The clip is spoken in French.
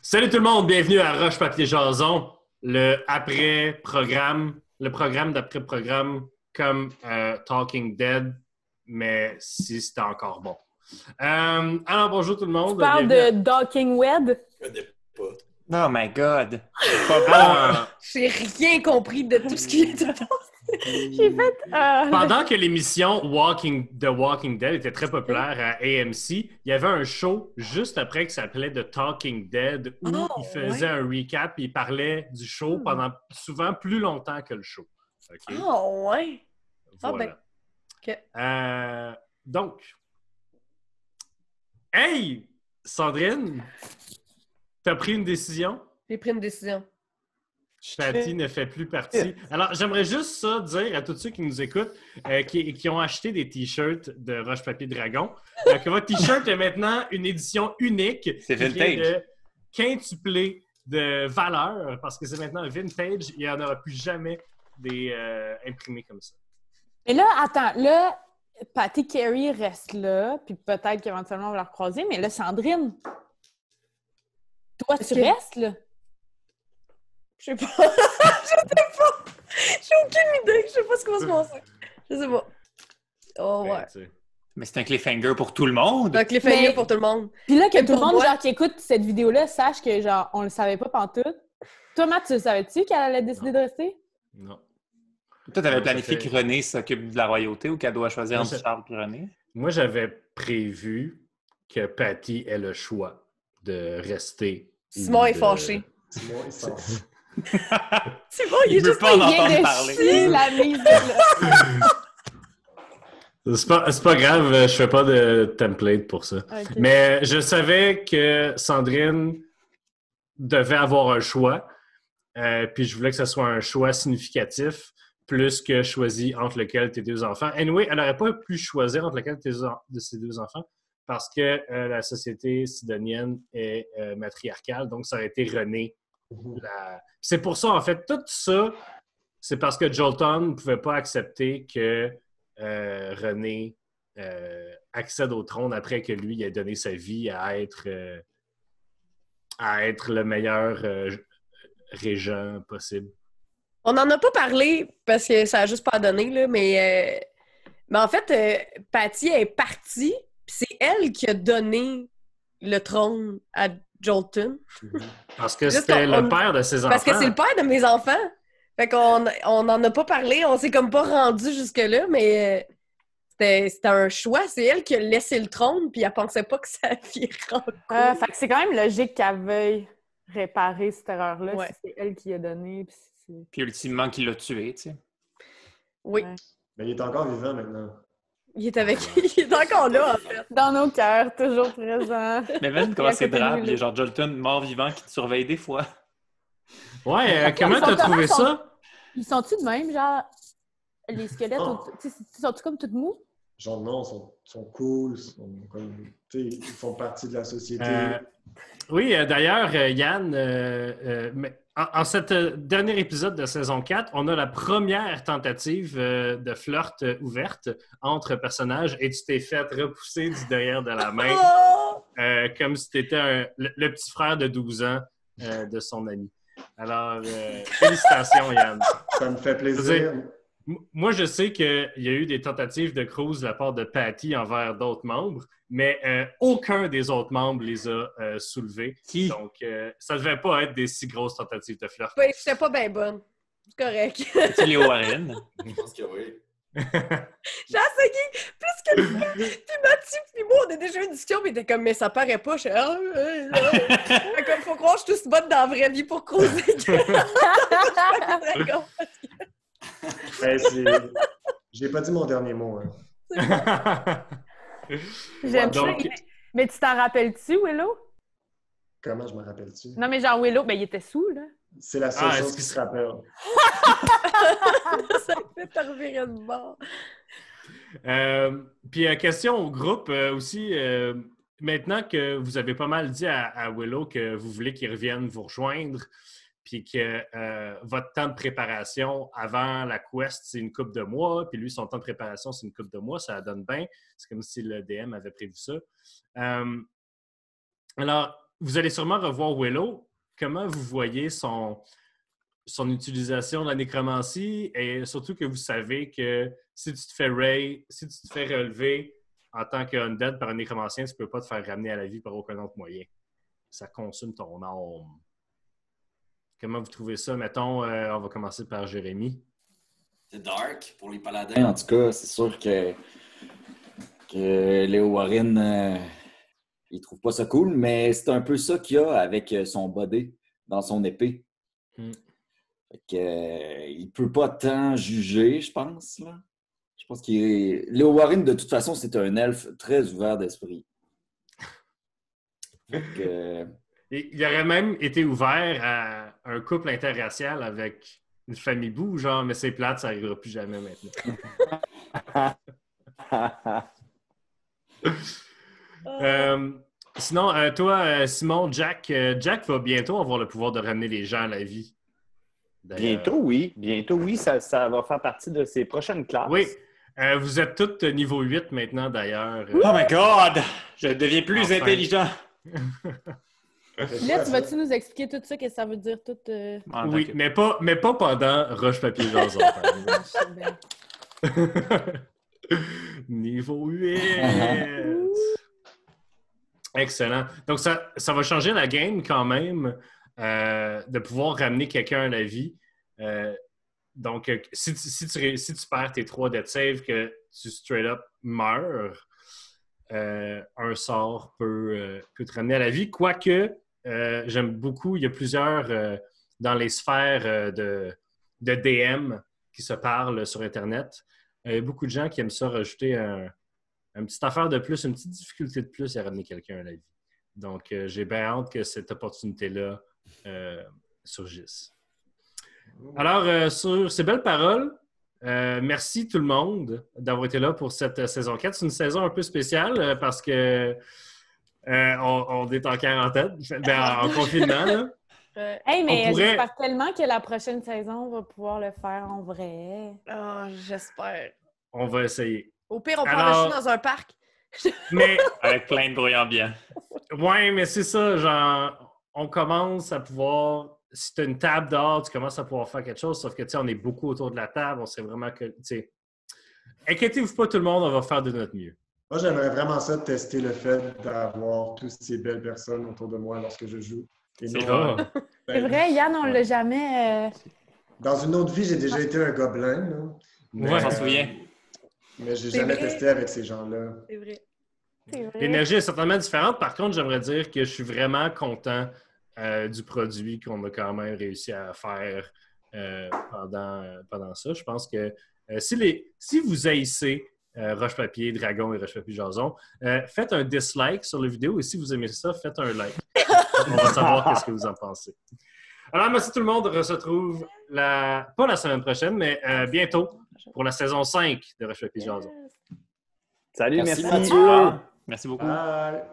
Salut tout le monde, bienvenue à Roche Papier Jason, le après-programme, le programme d'après-programme comme Talking Dead, mais si c'était encore bon. Alors bonjour tout le monde. Tu parles de Docking Wed? Je connais pas. Oh my God! Pas bon! J'ai rien compris de tout ce qui est J'ai fait... Pendant que l'émission The Walking Dead était très populaire à AMC, il y avait un show juste après qui s'appelait The Talking Dead où il faisait un recap et il parlait du show pendant souvent plus longtemps que le show. Okay? Oh, ouais! Voilà. Okay. Donc, hey! Sandrine, t'as pris une décision? J'ai pris une décision. Patty ne fait plus partie. Alors, j'aimerais juste ça dire à tous ceux qui nous écoutent, qui ont acheté des T-shirts de Roche Papier Dragon, que votre T-shirt est maintenant une édition unique. C'est vintage. De quintuplé de valeur, parce que c'est maintenant vintage. Il n'y en aura plus jamais des imprimés comme ça. Mais là, attends, là, Patty Carey reste là, puis peut-être qu'éventuellement on va la recroiser, mais là, Sandrine, toi, tu restes là? Je sais pas. J'ai aucune idée. Je sais pas ce qui va se passer. Je sais pas. Oh, ouais. Mais c'est un cliffhanger pour tout le monde. Un cliffhanger pour tout le monde. Puis là, que tout le monde genre, qui écoute cette vidéo-là sache que genre on le savait pas pantoute. Toi, Matt, tu le savais-tu qu'elle allait décider de rester? Non. Toi, t'avais planifié que René s'occupe de la royauté ou qu'elle doit choisir entre Charles et René? Moi, j'avais prévu que Patty ait le choix de rester. Simon est fâché. Simon est fâché. C'est bon, il est juste pas bien de chier la mise là. C'est pas grave, je fais pas de template pour ça. Okay. Mais je savais que Sandrine devait avoir un choix, puis je voulais que ce soit un choix significatif, plus que choisi entre lequel tes deux enfants. Anyway, elle n'aurait pas pu choisir entre lequel de ses deux enfants parce que la société sidonienne est matriarcale, donc ça aurait été René. C'est pour ça, en fait, tout ça, c'est parce que Jolton ne pouvait pas accepter que René accède au trône après que lui ait donné sa vie à être le meilleur régent possible. On n'en a pas parlé parce que ça n'a juste pas donné, là, mais en fait, Patty est partie, puis c'est elle qui a donné le trône à Jolton. Parce que c'était le père de ses enfants. Parce que c'est le père de mes enfants. Fait qu'on n'en a pas parlé, on s'est comme pas rendu jusque-là, mais c'était un choix. C'est elle qui a laissé le trône, puis elle pensait pas que ça virait encore. Fait que c'est quand même logique qu'elle veuille réparer cette erreur-là, ouais. Si c'est elle qui a donné. Puis ultimement, qui l'a tué, tu sais. Oui. Ouais. Mais il est encore vivant maintenant. Il est encore là, en fait. Dans nos cœurs, toujours présent. Mais même comment c'est drôle, il y a genre Jolton mort-vivant qui te surveille des fois. Ouais, comment t'as trouvé ça? Ils sont-tu de même, genre, les squelettes, ils sont-tu comme tout mous? Genre non, ils sont cool, ils font partie de la société. Oui, d'ailleurs, Yann, en cet dernier épisode de saison 4, on a la première tentative de flirt ouverte entre personnages et tu t'es fait repousser du derrière de la main comme si tu étais le petit frère de 12 ans de son ami. Alors, félicitations, Yann. Ça me fait plaisir. Moi, je sais qu'il y a eu des tentatives de cruise de la part de Patty envers d'autres membres, mais aucun des autres membres les a soulevés. Donc, ça ne devait pas être des si grosses tentatives de flirt. Oui, j'étais pas bien bonne. C'est correct. C'est Léo Warren. Je pense que oui. J'ai essayé plus que le temps. Puis Mathieu puis moi, on a déjà eu une discussion, mais il était comme, mais ça paraît pas. Je suis comme, faut croire que je suis tous bonne dans la vraie vie pour causer. J'ai pas dit mon dernier mot. Hein. J'aime ça. Mais tu t'en rappelles-tu, Willow? Comment je me rappelle-tu? Non, mais genre Willow, ben il était sous, là. C'est la seule chose qui se rappelle. Ça me fait revirer de bord. Puis, question au groupe aussi. Maintenant que vous avez pas mal dit à Willow que vous voulez qu'il revienne vous rejoindre, puis que votre temps de préparation avant la quest, c'est une couple de mois, puis lui, son temps de préparation, c'est une couple de mois, ça donne bien. C'est comme si le DM avait prévu ça. Alors, vous allez sûrement revoir Willow. Comment vous voyez son utilisation de la nécromancie et surtout que vous savez que si tu te fais relever en tant qu'undead par un nécromancien, tu ne peux pas te faire ramener à la vie par aucun autre moyen. Ça consomme ton âme. Comment vous trouvez ça? Mettons, on va commencer par Jérémy. C'est dark pour les paladins. En tout cas, c'est sûr que Léo Warren, il trouve pas ça cool, mais c'est un peu ça qu'il y a avec son body dans son épée. Fait que, il peut pas tant juger, je pense. Là. Je pense Léo Warren, de toute façon, c'est un elfe très ouvert d'esprit. Fait que... Il aurait même été ouvert à un couple interracial avec une famille boue, genre, mais c'est plate, ça n'arrivera plus jamais maintenant. Sinon, toi, Simon, Jack va bientôt avoir le pouvoir de ramener les gens à la vie. Bientôt, oui. Ça va faire partie de ses prochaines classes. Oui. Vous êtes tous niveau 8 maintenant, d'ailleurs. Oh my God! Je deviens plus intelligent. Là, tu vas-tu nous expliquer tout ça, qu'est-ce que ça veut dire tout? Oui, mais pas pendant roche-papier-jason. Niveau 8! Excellent. Donc, ça va changer la game quand même de pouvoir ramener quelqu'un à la vie. Donc, si tu perds tes 3 death saves, que tu straight up meurs, un sort peut te ramener à la vie. Quoique, j'aime beaucoup, il y a plusieurs dans les sphères de DM qui se parlent sur Internet. Il y a beaucoup de gens qui aiment ça rajouter une petite affaire de plus, une petite difficulté de plus à ramener quelqu'un à la vie. Donc, j'ai bien hâte que cette opportunité-là surgisse. Alors, sur ces belles paroles, merci tout le monde d'avoir été là pour cette saison 4. C'est une saison un peu spéciale parce que on est en quarantaine, en confinement. Là. Hey, mais j'espère tellement que la prochaine saison, on va pouvoir le faire en vrai. Oh, j'espère. On va essayer. Au pire, on peut enregistrer dans un parc. Mais avec plein de bruit ambiant. Ouais, mais c'est ça, genre, on commence à pouvoir... Si tu as une table dehors, tu commences à pouvoir faire quelque chose, sauf que, tu sais, on est beaucoup autour de la table, on sait vraiment que, tu sais... Inquiétez-vous pas, tout le monde, on va faire de notre mieux. Moi, j'aimerais vraiment ça tester le fait d'avoir toutes ces belles personnes autour de moi lorsque je joue. C'est vrai. C'est vrai, Yann, on l'a jamais... Dans une autre vie, j'ai déjà été un gobelin. Là. Mais, on s'en souvient. Mais j'ai jamais testé avec ces gens-là. C'est vrai. L'énergie est certainement différente. Par contre, j'aimerais dire que je suis vraiment content du produit qu'on a quand même réussi à faire pendant ça. Je pense que si vous haïssez Roche-Papier, Dragon et Roche-Papier-Jason, faites un dislike sur la vidéo et si vous aimez ça, faites un like. On va savoir qu'est-ce que vous en pensez. Alors, merci tout le monde. On se retrouve pas la semaine prochaine, mais bientôt pour la saison 5 de Roche-Papier-Jason. Salut, merci. Mathieu. Merci beaucoup. Bye.